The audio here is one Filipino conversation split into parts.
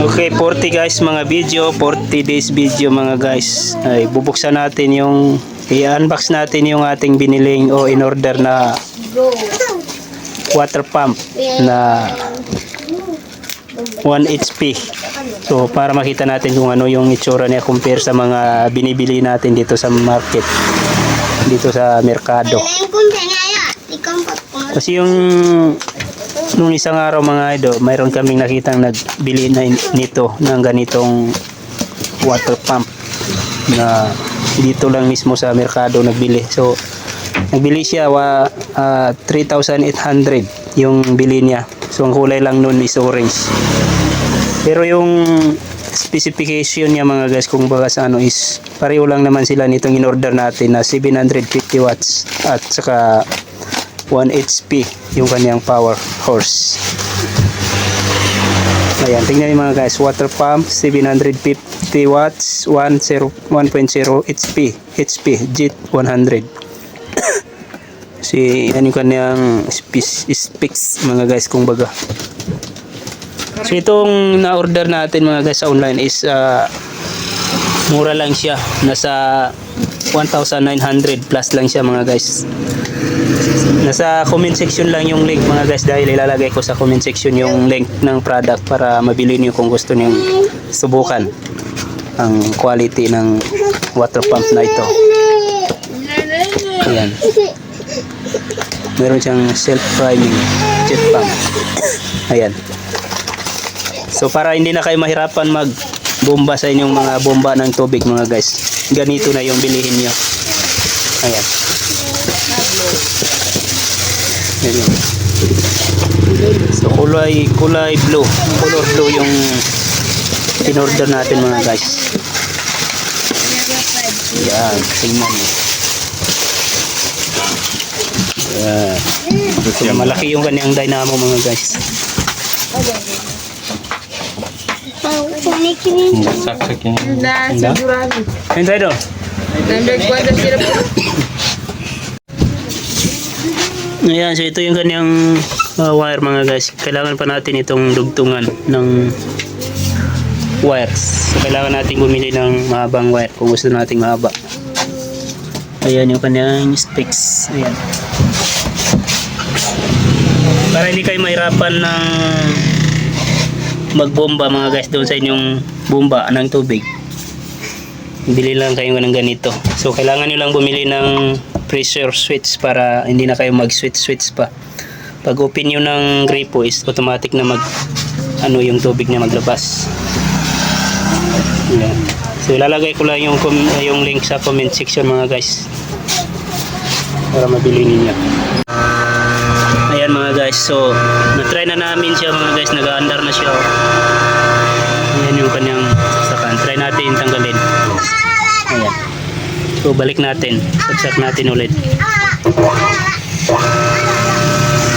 Okay, 40 guys mga video, 40 days video mga guys. Ay bubuksan natin yung i-unbox natin yung ating biniling o in order na water pump na 1 HP. So para makita natin kung ano yung itsura niya compare sa mga binibili natin dito sa market, dito sa merkado. Kasi yung nung isang araw mga idol, mayroon kaming nakitang nagbili na nito ng ganitong water pump na dito lang mismo sa merkado nagbili. So nagbili siya 3,800 yung bili niya. So ang kulay lang nun is orange. Pero yung specification niya mga guys, kung baga sa ano, is pareho lang naman sila nitong in order natin na 750 watts at saka 1 HP yung kanyang power horse. Ayan, tingnan niyo mga guys, water pump 750 watts 1.0 HP JIT 100. Si yan yung kanyang specs mga guys, kung baga. So itong na-order natin mga guys sa online is mura lang siya, nasa 1,900 plus lang siya mga guys. Nasa comment section lang yung link mga guys, dahil ilalagay ko sa comment section yung link ng product para mabili niyo kung gusto niyo subukan ang quality ng water pump na ito. Ayan. Meron siyang self-priming jet pump. Ayan. So para hindi na kayo mahirapan mag bomba sa inyong mga bomba ng tubig mga guys, ganito na yung bilihin niyo. Ayan. Ayan. So kulay blue, color blue yung in-order natin mga guys. Ayan, tingnan niyo. Ayan. So, malaki yung kanyang dynamo mga guys. Saksak ini. Nah, sigurado. Hintay doon. Nambay kwenta sila po. Ayan, so ito yung kanyang wire mga guys. Kailangan pa natin itong dugtungan ng wires. So kailangan natin bumili ng mahabang wire kung gusto nating mahaba. Ayan yung kanyang specs. Ayan. Para hindi kayo mahirapan ng magbomba mga guys doon sa inyong bomba ng tubig, bili lang kayo ng ganito. So kailangan nyo lang bumili ng pressure switch para hindi na kayo mag switch pa. Pag open nyo ng gripo is automatic na mag ano yung tubig na maglabas. Ayan. So ilalagay ko lang yung link sa comment section mga guys para mabili niyo. Ayan mga guys, so na-try na namin siya mga guys, nag-aandar na siya. Ayan yung kanyang saksakan. Try natin tanggalin. Ayan. So balik natin, saksak natin ulit.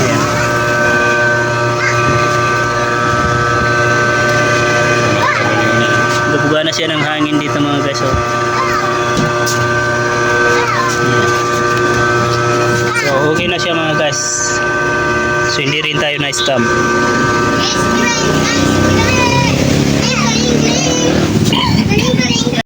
Ayan. Nabuga na siya ng hangin dito mga guys. Oh. So okay na siya mga guys. So hindi rin tayo na-scam.